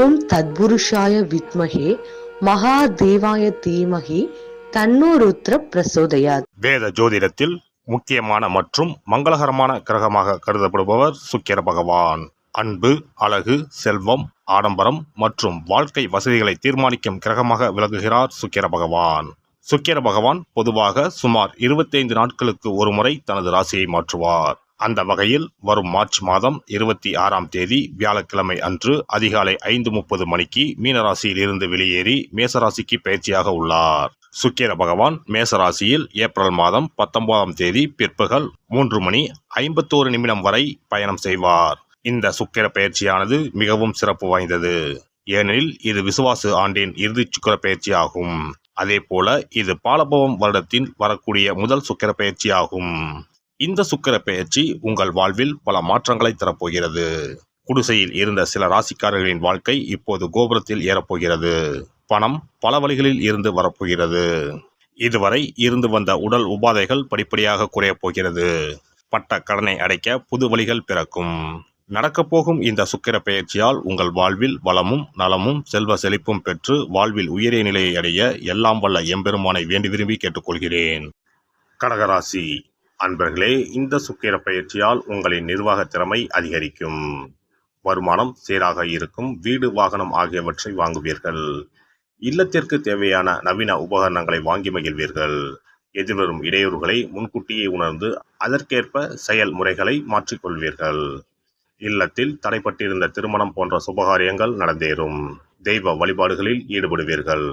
ஓம் தத்புருஷாய வித்மஹே மகாதேவாய தீமஹி தன்னோ ருத்ர பிரசோதயாத். வேத ஜோதிடத்தில் முக்கியமான மற்றும் மங்களகரமான கிரகமாக கருதப்படுபவர் சுக்கிர பகவான். அன்பு, அழகு, செல்வம், ஆடம்பரம் மற்றும் வாழ்க்கை வசதிகளை தீர்மானிக்கும் கிரகமாக விளங்குகிறார் சுக்கிர பகவான். சுக்கிர பகவான் பொதுவாக சுமார் 25 நாட்களுக்கு ஒருமுறை தனது ராசியை மாற்றுவார். அந்த வகையில் வரும் மார்ச் மாதம் 26ஆம் தேதி வியாழக்கிழமை அன்று அதிகாலை 5:30 மணிக்கு மீனராசியில் இருந்து வெளியேறி மேசராசிக்கு பயிற்சியாக உள்ளார். சுக்கிர பகவான் மேசராசியில் ஏப்ரல் மாதம் 19ஆம் தேதி பிற்பகல் 3:51 வரை பயணம் செய்வார். இந்த சுக்கிர பயிற்சியானது மிகவும் சிறப்பு வாய்ந்தது. ஏனெனில் இது விசுவாசு ஆண்டின் இறுதி சுக்கிர பயிற்சி ஆகும். அதே போல இது பாலபவம் வருடத்தில் வரக்கூடிய முதல் சுக்கிர பயிற்சி ஆகும். இந்த சுக்கிர பெயர்ச்சி உங்கள் வாழ்வில் பல மாற்றங்களை தரப்போகிறது. குடிசையில் இருந்த சில ராசிக்காரர்களின் வாழ்க்கை இப்போது கோபுரத்தில் ஏறப்போகிறது. பணம் பல வழிகளில் இருந்து வரப்போகிறது. இதுவரை இருந்து வந்த உடல் உபாதைகள் படிப்படியாக குறையப் போகிறது. பட்ட கடனை அடைக்க புது வழிகள் பிறக்கும். நடக்கப்போகும் இந்த சுக்கிர பெயர்ச்சியால் உங்கள் வாழ்வில் வளமும் நலமும் செல்வ செழிப்பும் பெற்று வாழ்வில் உயரிய நிலையை அடைய எல்லாம் வல்ல எம்பெருமானை வேண்டி விரும்பி கேட்டுக்கொள்கிறேன். கடகராசி அன்பர்களே, இந்த சுக்கிர பயிற்சியால் உங்களின் நிர்வாக திறமை அதிகரிக்கும். வருமானம் சீராக இருக்கும். வீடு, வாகனம் ஆகியவற்றை வாங்குவீர்கள். இல்லத்திற்கு தேவையான நவீன உபகரணங்களை வாங்கி மகிழ்வீர்கள். எதிர்வரும் இடையூறுகளை முன்கூட்டியே உணர்ந்து அதற்கேற்ப செயல்முறைகளை மாற்றிக்கொள்வீர்கள். இல்லத்தில் தடைப்பட்டிருந்த திருமணம் போன்ற சுபகாரியங்கள் நடந்தேறும். தெய்வ வழிபாடுகளில் ஈடுபடுவீர்கள்.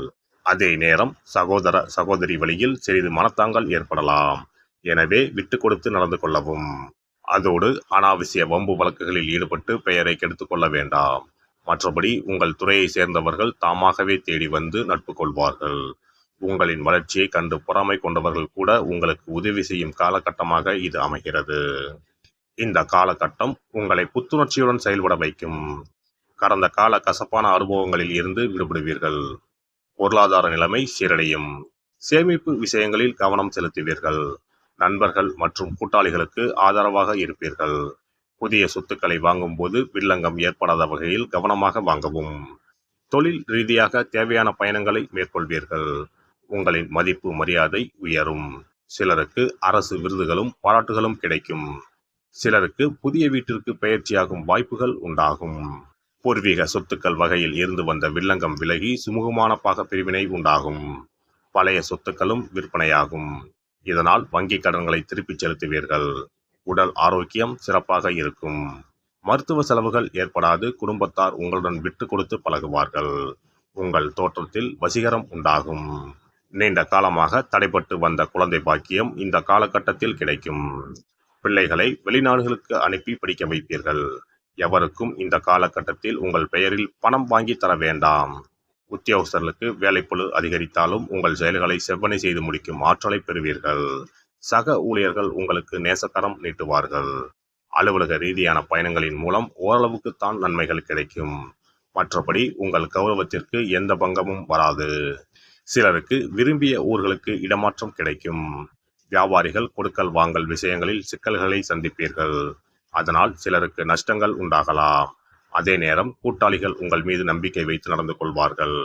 அதே நேரம் சகோதர சகோதரி வழியில் சிறிது மனத்தாங்கல் ஏற்படலாம். எனவே விட்டு கொடுத்து நடந்து கொள்ளவும். அதோடு அனாவசிய வம்பு வழக்குகளில் ஈடுபட்டு பெயரை கெடுத்து கொள்ள வேண்டாம். மற்றபடி உங்கள் துறையை சேர்ந்தவர்கள் தாமாகவே தேடி வந்து நட்பு கொள்வார்கள். உங்களின் வளர்ச்சியை கண்டு பொறாமை கொண்டவர்கள் கூட உங்களுக்கு உதவி செய்யும் காலகட்டமாக இது அமைகிறது. இந்த காலகட்டம் உங்களை புத்துணர்ச்சியுடன் செயல்பட வைக்கும். கடந்த கால கசப்பான அனுபவங்களில் இருந்து விடுபடுவீர்கள். பொருளாதார நிலைமை சீரடையும். சேமிப்பு விஷயங்களில் கவனம் செலுத்துவீர்கள். நண்பர்கள் மற்றும் கூட்டாளிகளுக்கு ஆதரவாக இருப்பீர்கள். புதிய சொத்துக்களை வாங்கும் போது வில்லங்கம் ஏற்படாத வகையில் கவனமாக வாங்கவும். தொழில் ரீதியாக தேவையான பயணங்களை மேற்கொள்வீர்கள். உங்களின் மதிப்பு மரியாதை உயரும். சிலருக்கு அரசு விருதுகளும் பாராட்டுகளும் கிடைக்கும். சிலருக்கு புதிய வீட்டிற்கு பெயர்ச்சியாகும் வாய்ப்புகள் உண்டாகும். பூர்வீக சொத்துக்கள் வகையில் இருந்து வந்த வில்லங்கம் விலகி சுமூகமான பாக பிரிவினை உண்டாகும். பழைய சொத்துக்களும் விற்பனையாகும். இதனால் வங்கி கடன்களை திருப்பிச் செலுத்துவீர்கள். உடல் ஆரோக்கியம் சிறப்பாக இருக்கும். மருத்துவ செலவுகள் ஏற்படாது. குடும்பத்தார் உங்களுடன் விட்டு கொடுத்து பழகுவார்கள். உங்கள் தோற்றத்தில் வசீகரம் உண்டாகும். நீண்ட காலமாக தடைபட்டு வந்த குழந்தை பாக்கியம் இந்த காலகட்டத்தில் கிடைக்கும். பிள்ளைகளை வெளிநாடுகளுக்கு அனுப்பி படிக்க வைப்பீர்கள். எவருக்கும் இந்த காலகட்டத்தில் உங்கள் பெயரில் பணம் வாங்கி தர வேண்டாம். உத்தியோகஸ்தர்களுக்கு வேலைப்பளு அதிகரித்தாலும் உங்கள் செயல்களை செவ்வனை செய்து முடிக்கும் ஆற்றலை பெறுவீர்கள். சக ஊழியர்கள் உங்களுக்கு நேசக்கரம் நீட்டுவார்கள். அலுவலக ரீதியான பயணங்களின் மூலம் ஓரளவுக்கு தான் நன்மைகள் கிடைக்கும். மற்றபடி உங்கள் கௌரவத்திற்கு எந்த பங்கமும் வராது. சிலருக்கு விரும்பிய ஊர்களுக்கு இடமாற்றம் கிடைக்கும். வியாபாரிகள் கொடுக்கல் வாங்கல் விஷயங்களில் சிக்கல்களை சந்திப்பீர்கள். அதனால் சிலருக்கு நஷ்டங்கள் உண்டாகலாம். அதே நேரம் கூட்டாளிகள் உங்கள் மீது நம்பிக்கை வைத்து நடந்து கொள்வார்கள்.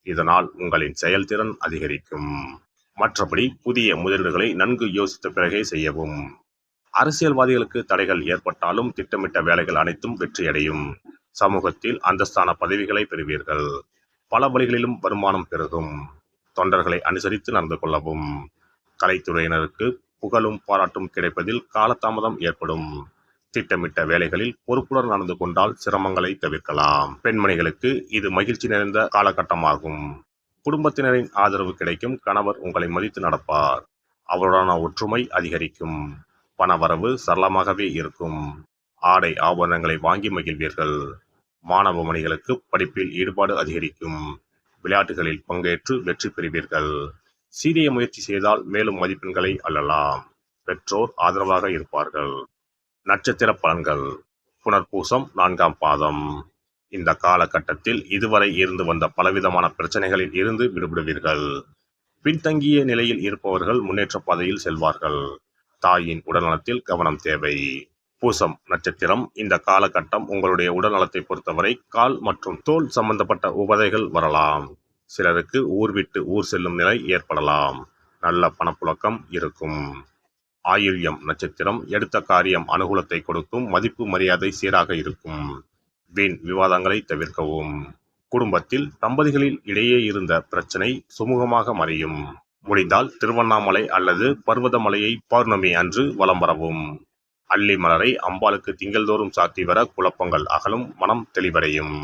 இதனால் உங்களின் செயல்திறன் அதிகரிக்கும். மற்றபடி புதிய முதலீடுகளை நன்கு யோசித்த பிறகே செய்யவும். அரசியல்வாதிகளுக்கு தடைகள் ஏற்பட்டாலும் திட்டமிட்ட வேலைகள் அனைத்தும் வெற்றியடையும். சமூகத்தில் அந்தஸ்தான பதவிகளை பெறுவீர்கள். பல வழிகளிலும் வருமானம் பெருகும். தொண்டர்களை அனுசரித்து நடந்து கொள்ளவும். கலைத்துறையினருக்கு புகழும் பாராட்டும் கிடைப்பதில் காலதாமதம் ஏற்படும். திட்டமிட்ட வேலைகளில் பொறுப்புடன் நடந்து கொண்டால் சிரமங்களை தவிர்க்கலாம். பெண்மணிகளுக்கு இது மகிழ்ச்சி நிறைந்த காலகட்டமாகும். குடும்பத்தினரின் ஆதரவு கிடைக்கும். கணவர் உங்களை மதித்து நடப்பார். அவருடான ஒற்றுமை அதிகரிக்கும். பணவரவு சரளமாகவே இருக்கும். ஆடை ஆபரணங்களை வாங்கி மகிழ்வீர்கள். மாணவ மணிகளுக்கு படிப்பில் ஈடுபாடு அதிகரிக்கும். விளையாட்டுகளில் பங்கேற்று வெற்றி பெறுவீர்கள். சீரிய முயற்சி செய்தால் மேலும் மதிப்பெண்களை அள்ளலாம். பெற்றோர் ஆதரவாக இருப்பார்கள். நட்சத்திர பலன்கள். புனர்பூசம் 4ஆம் பாதம். இந்த காலகட்டத்தில் இதுவரை இருந்து வந்த பலவிதமான பிரச்சனைகளில் இருந்து விடுபடுவீர்கள். பின்தங்கிய நிலையில் இருப்பவர்கள் முன்னேற்ற பாதையில் செல்வார்கள். தாயின் உடல்நலத்தில் கவனம் தேவை. பூசம் நட்சத்திரம். இந்த காலகட்டம் உங்களுடைய உடல் நலத்தை பொறுத்தவரை கால் மற்றும் தோல் சம்பந்தப்பட்ட உபாதைகள் வரலாம். சிலருக்கு ஊர் விட்டு ஊர் செல்லும் நிலை ஏற்படலாம். நல்ல பணப்புழக்கம் இருக்கும். ஆயில்யம் நட்சத்திரம். எடுத்த காரியம் அனுகூலத்தை கொடுக்கும். மதிப்பு மரியாதை சீராக இருக்கும். வீண் விவாதங்களை தவிர்க்கவும். குடும்பத்தில் தம்பதிகளில் இடையே இருந்த பிரச்சனை சுமூகமாக மறையும். முடிந்தால் திருவண்ணாமலை அல்லது பர்வதமலையை பௌர்ணமி அன்று வலம் வரவும். அல்லி மலரை அம்பாளுக்கு திங்கள்தோறும் சாத்தி வர குழப்பங்கள் அகலும், மனம் தெளிவடையும்.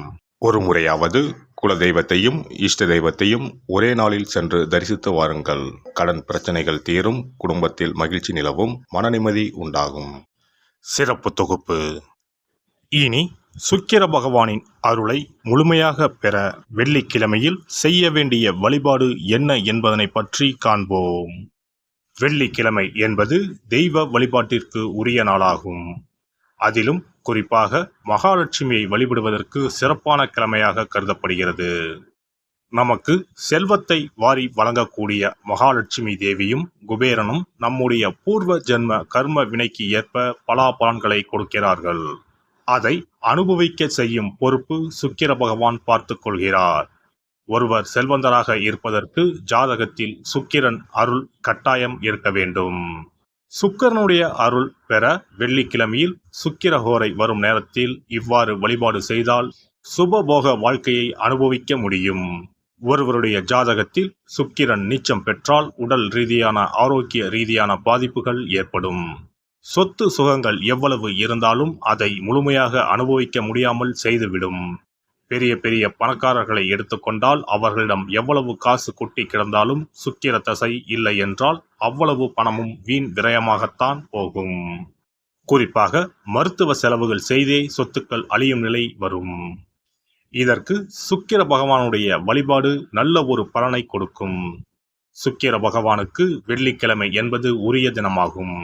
ஒரு முறையாவது குலதெய்வத்தையும் இஷ்ட தெய்வத்தையும் ஒரே நாளில் சென்று தரிசித்து வாருங்கள். கடன் பிரச்சனைகள் தீரும், குடும்பத்தில் மகிழ்ச்சி நிலவும், மன நிம்மதி உண்டாகும். சிறப்பு தொகுப்பு. இனி சுக்கிர பகவானின் அருளை முழுமையாக பெற வெள்ளிக்கிழமையில் செய்ய வேண்டிய வழிபாடு என்ன என்பதனை பற்றி காண்போம். வெள்ளிக்கிழமை என்பது தெய்வ வழிபாட்டிற்கு உரிய நாளாகும். அதிலும் குறிப்பாக மகாலட்சுமியை வழிபடுவதற்கு சிறப்பான கிழமையாக கருதப்படுகிறது. நமக்கு செல்வத்தை வாரி வழங்கக்கூடிய மகாலட்சுமி தேவியும் குபேரனும் நம்முடைய பூர்வ ஜென்ம கர்ம வினைக்கு ஏற்ப பலாபலன்களை கொடுக்கிறார்கள். அதை அனுபவிக்க செய்யும் பொறுப்பு சுக்கிர பகவான் பார்த்து கொள்கிறார். ஒருவர் செல்வந்தராக இருப்பதற்கு ஜாதகத்தில் சுக்கிரன் அருள் கட்டாயம் இருக்க வேண்டும். சுக்கிரனுடைய அருள் பெற வெள்ளிக்கிழமையில் சுக்கிரஹோரை வரும் நேரத்தில் இவ்வாறு வழிபாடு செய்தால் சுபபோக வாழ்க்கையை அனுபவிக்க முடியும். ஒருவருடைய ஜாதகத்தில் சுக்கிரன் நீச்சம் பெற்றால் உடல் ரீதியான ஆரோக்கிய ரீதியான பாதிப்புகள் ஏற்படும். சொத்து சுகங்கள் எவ்வளவு இருந்தாலும் அதை முழுமையாக அனுபவிக்க முடியாமல் செய்துவிடும். பெரிய பெரிய பணக்காரர்களை எடுத்துக்கொண்டால் அவர்களிடம் எவ்வளவு காசு கொட்டி கிடந்தாலும் சுக்கிர தசை இல்லை என்றால் அவ்வளவு பணமும் வீண் விரயமாகத்தான் போகும். குறிப்பாக மருத்துவ செலவுகள் செய்தே சொத்துக்கள் அழியும் நிலை வரும். இதற்கு சுக்கிர பகவானுடைய வழிபாடு நல்ல ஒரு பலனை கொடுக்கும். சுக்கிர பகவானுக்கு வெள்ளிக்கிழமை என்பது உரிய தினமாகும்.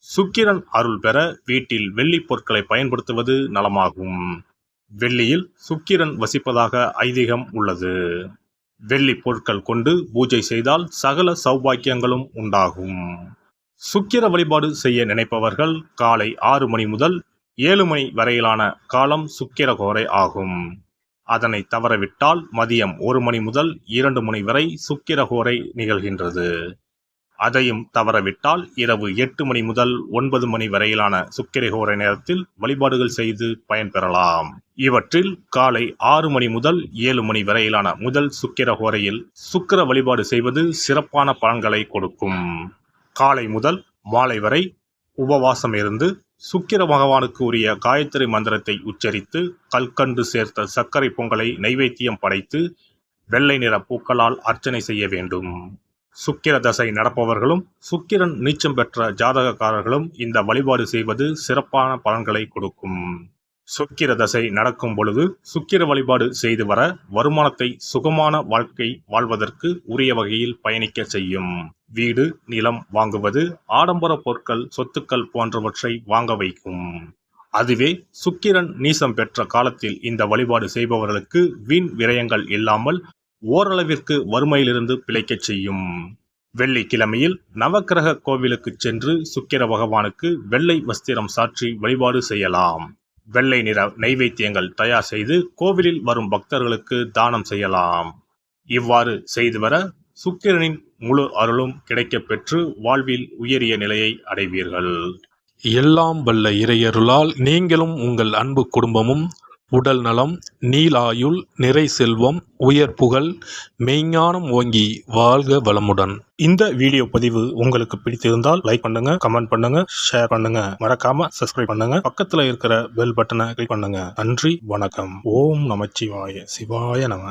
சுக்கிரன் அருள் பெற வீட்டில் வெள்ளி பொருட்களை பயன்படுத்துவது நலமாகும். வெள்ளியில் சுக்கிரன் வசிப்பதாக ஐதீகம் உள்ளது. வெள்ளி பொருட்கள் கொண்டு பூஜை செய்தால் சகல சௌபாக்கியங்களும் உண்டாகும். சுக்கிர வழிபாடு செய்ய நினைப்பவர்கள் காலை 6 மணி முதல் 7 மணி வரையிலான காலம் சுக்கிரஹோரை ஆகும். அதனை தவறவிட்டால் மதியம் 1 மணி முதல் 2 மணி வரை சுக்கிரஹோரை நிகழ்கின்றது. அதையும் தவறவிட்டால் இரவு 8 மணி முதல் 9 மணி வரையிலான சுக்கிரஹோரை நேரத்தில் வழிபாடுகள் செய்து பயன்பெறலாம். இவற்றில் காலை 6 மணி முதல் 7 மணி வரையிலான முதல் சுக்கிரஹோரையில் சுக்கிர வழிபாடு செய்வது சிறப்பான பலன்களை கொடுக்கும். காலை முதல் மாலை வரை உபவாசம் இருந்து சுக்கிர பகவானுக்கு உரிய காயத்ரி மந்திரத்தை உச்சரித்து கல்கண்டு சேர்த்த சர்க்கரை பொங்கலை நைவேத்தியம் படைத்து வெள்ளை நிற பூக்களால் அர்ச்சனை செய்ய வேண்டும். சுக்கிர தசை நடப்பவர்களும் சுக்கிரன் நீச்சம் பெற்ற ஜாதகக்காரர்களும் இந்த வழிபாடு செய்வது சிறப்பான பலன்களை கொடுக்கும். சுக்கிர தசை நடக்கும் பொழுது சுக்கிர வழிபாடு செய்து வர வருமானத்தை சுகமான வாழ்க்கை வாழ்வதற்கு உரிய வகையில் பயணிக்க செய்யும். வீடு நிலம் வாங்குவது, ஆடம்பர பொருட்கள் சொத்துக்கள் போன்றவற்றை வாங்க வைக்கும். அதுவே சுக்கிரன் நீசம் பெற்ற காலத்தில் இந்த வழிபாடு செய்பவர்களுக்கு வீண் விரயங்கள் இல்லாமல் ஓரளவிற்கு வறுமையிலிருந்து பிழைக்கச் செய்யும். வெள்ளிக்கிழமையில் நவக்கிரக கோவிலுக்கு சென்று சுக்கிர பகவானுக்கு வெள்ளை வஸ்திரம் சாற்றி வழிபாடு செய்யலாம். வெள்ளை நிற நைவேத்தியங்கள் தயார் செய்து கோவிலில் வரும் பக்தர்களுக்கு தானம் செய்யலாம். இவ்வாறு செய்து வர சுக்கிரனின் முழு அருளும் கிடைக்கப் பெற்று வாழ்வில் உயரிய நிலையை அடைவீர்கள். எல்லாம் வல்ல இறையருளால் நீங்களும் உங்கள் அன்பு குடும்பமும் உடல் நலம், நீலாயுள், நிறை செல்வம், உயர் புகழ், மெய்ஞானம் ஓங்கி வாழ்க வளமுடன். இந்த வீடியோ பதிவு உங்களுக்கு பிடித்திருந்தால் லைக் பண்ணுங்க, கமெண்ட் பண்ணுங்க, ஷேர் பண்ணுங்க, மறக்காம சப்ஸ்கிரைப் பண்ணுங்க, பக்கத்துல இருக்கிற பெல் பட்டனை கிளிக் பண்ணுங்க. நன்றி, வணக்கம். ஓம் நமச்சிவாய. சிவாய நம.